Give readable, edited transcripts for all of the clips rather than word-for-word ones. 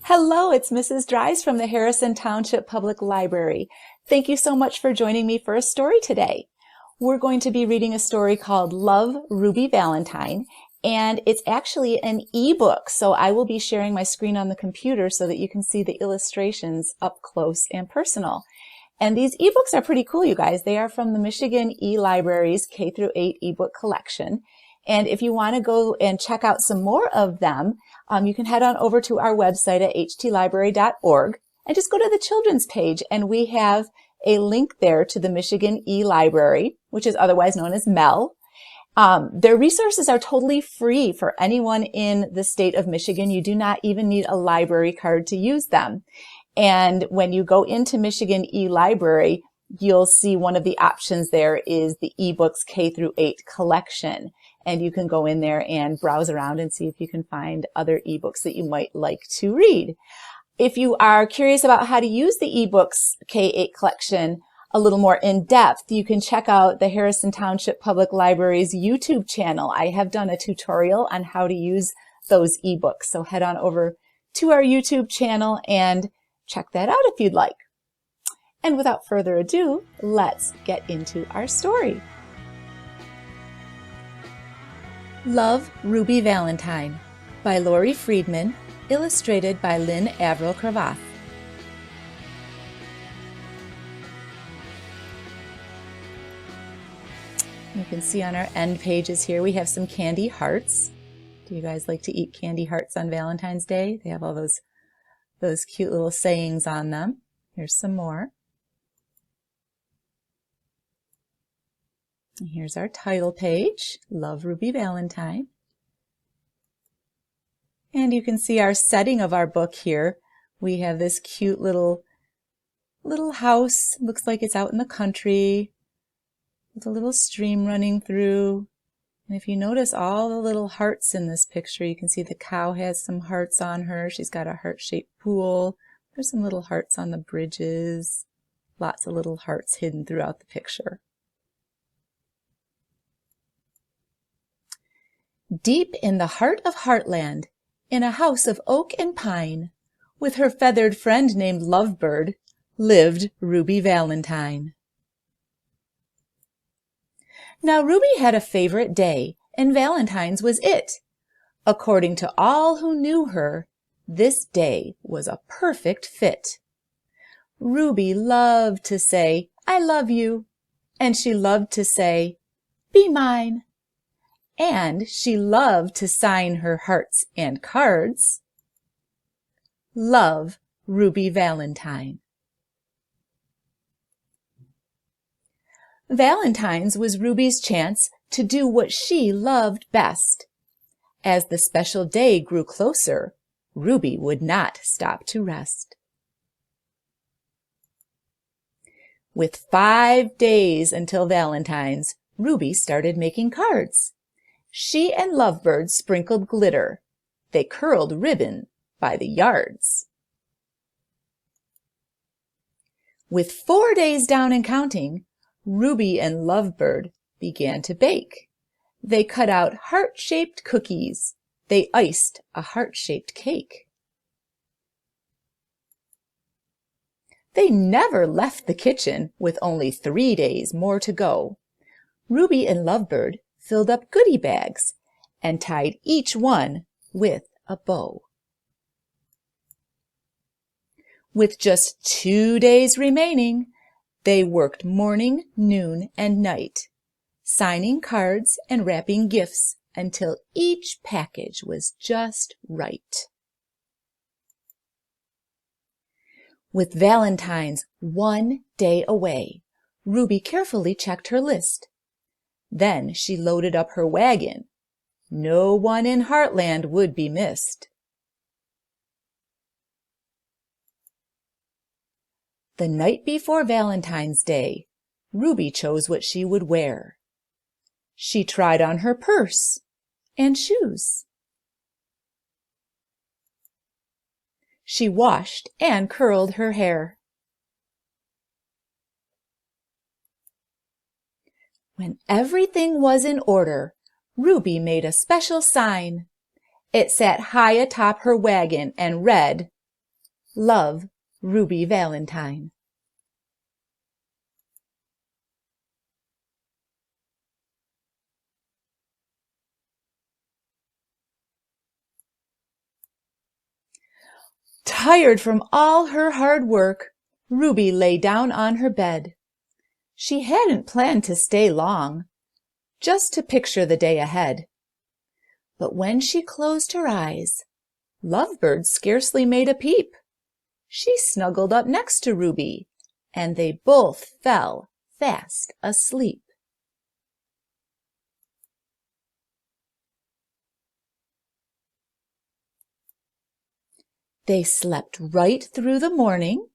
Hello, it's Mrs. Dries from the Harrison Township Public Library. Thank you so much for joining me for a story today. We're going to be reading a story called Love, Ruby, Valentine, and it's actually an ebook, so I will be sharing my screen on the computer so that you can see the illustrations up close and personal. And these ebooks are pretty cool, you guys. They are from the Michigan E-Library's K-8 ebook collection. And if you want to go and check out some more of them, you can head on over to our website at htlibrary.org and just go to the children's page, and we have a link there to the Michigan E-Library, which is otherwise known as MEL. Their resources are totally free for anyone in the state of Michigan. You do not even need a library card to use them. And when you go into Michigan E-Library, you'll see one of the options there is the eBooks K-8 collection. And you can go in there and browse around and see if you can find other ebooks that you might like to read. If you are curious about how to use the eBooks K-8 collection a little more in depth, you can check out the Harrison Township Public Library's YouTube channel. I have done a tutorial on how to use those ebooks. So head on over to our YouTube channel and check that out if you'd like. And without further ado, let's get into our story. Love, Ruby, Valentine by Laurie Friedman, illustrated by Lynn Averill-Cravath. You can see on our end pages here we have some candy hearts. Do you guys like to eat candy hearts on Valentine's Day? They have all those cute little sayings on them. Here's some more. And here's our title page, Love, Ruby, Valentine. And you can see our setting of our book here. We have this cute little house. Looks like it's out in the country with a little stream running through. And if you notice all the little hearts in this picture, you can see the cow has some hearts on her. She's got a heart-shaped pool. There's some little hearts on the bridges. Lots of little hearts hidden throughout the picture. Deep in the heart of Heartland, in a house of oak and pine, with her feathered friend named Lovebird, lived Ruby Valentine. Now Ruby had a favorite day, and Valentine's was it. According to all who knew her, this day was a perfect fit. Ruby loved to say, "I love you," and she loved to say, "Be mine." And she loved to sign her hearts and cards. Love, Ruby, Valentine. Valentine's was Ruby's chance to do what she loved best. As the special day grew closer, Ruby would not stop to rest. With 5 days until Valentine's, Ruby started making cards. She and Lovebird sprinkled glitter. They curled ribbon by the yards. With 4 days down and counting, Ruby and Lovebird began to bake. They cut out heart-shaped cookies. They iced a heart-shaped cake. They never left the kitchen with only 3 days more to go. Ruby and Lovebird filled up goodie bags and tied each one with a bow. With just 2 days remaining, they worked morning, noon, and night, signing cards and wrapping gifts until each package was just right. With Valentine's 1 day away, Ruby carefully checked her list. Then she loaded up her wagon. No one in Heartland would be missed. The night before Valentine's Day, Ruby chose what she would wear. She tried on her purse and shoes. She washed and curled her hair. When everything was in order, Ruby made a special sign. It sat high atop her wagon and read, Love, Ruby Valentine. Tired from all her hard work, Ruby lay down on her bed. She hadn't planned to stay long, just to picture the day ahead. But when she closed her eyes, Lovebird scarcely made a peep. She snuggled up next to Ruby, and they both fell fast asleep. They slept right through the morning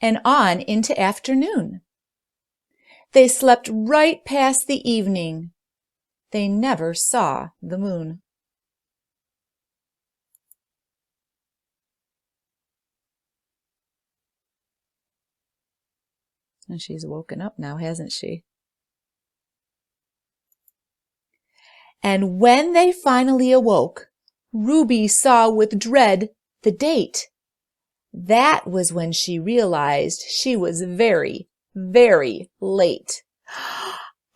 and on into afternoon. They slept right past the evening. They never saw the moon. And she's woken up now, hasn't she? And when they finally awoke, Ruby saw with dread the date. That was when she realized she was very, very late.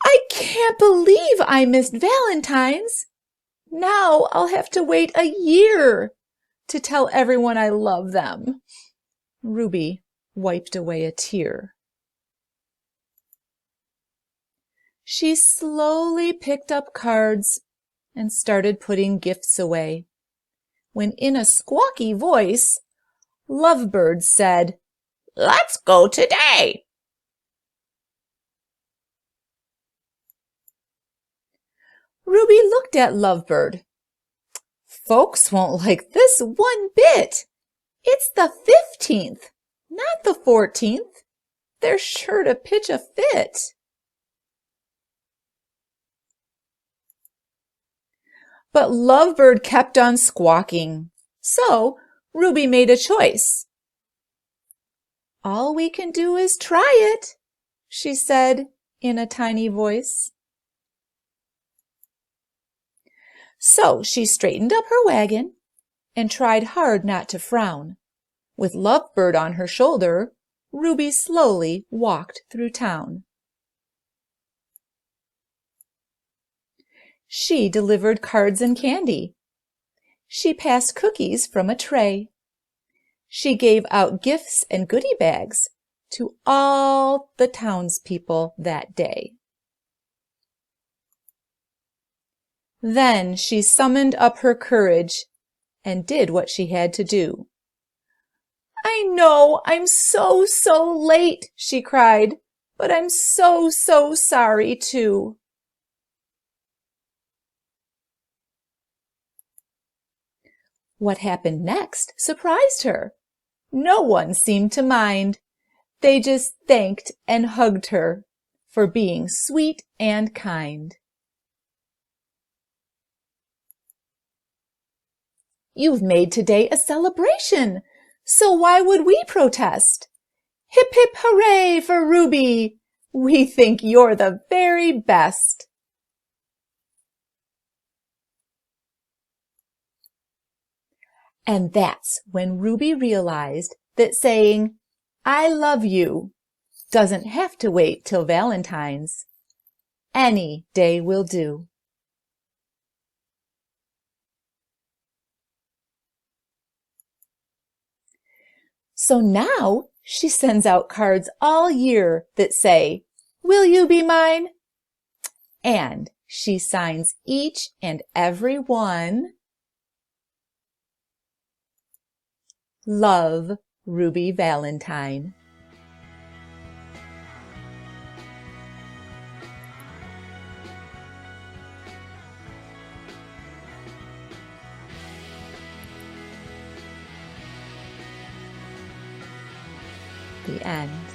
I can't believe I missed Valentine's. Now I'll have to wait a year to tell everyone I love them. Ruby wiped away a tear. She slowly picked up cards and started putting gifts away, when in a squawky voice, Lovebird said, "Let's go today." Ruby looked at Lovebird. Folks won't like this one bit. It's the 15th, not the 14th. They're sure to pitch a fit. But Lovebird kept on squawking, so Ruby made a choice. "All we can do is try it," she said in a tiny voice. So she straightened up her wagon and tried hard not to frown. With Lovebird on her shoulder, Ruby slowly walked through town. She delivered cards and candy. She passed cookies from a tray. She gave out gifts and goodie bags to all the townspeople that day. Then she summoned up her courage and did what she had to do. "I know I'm so late," she cried, "but I'm so sorry too." What happened next surprised her. No one seemed to mind. They just thanked and hugged her for being sweet and kind. "You've made today a celebration, so why would we protest? Hip hip hooray for Ruby! We think you're the very best." And that's when Ruby realized that saying, "I love you," doesn't have to wait till Valentine's. Any day will do. So now she sends out cards all year that say, "Will you be mine?" And she signs each and every one, "Love, Ruby Valentine." The end.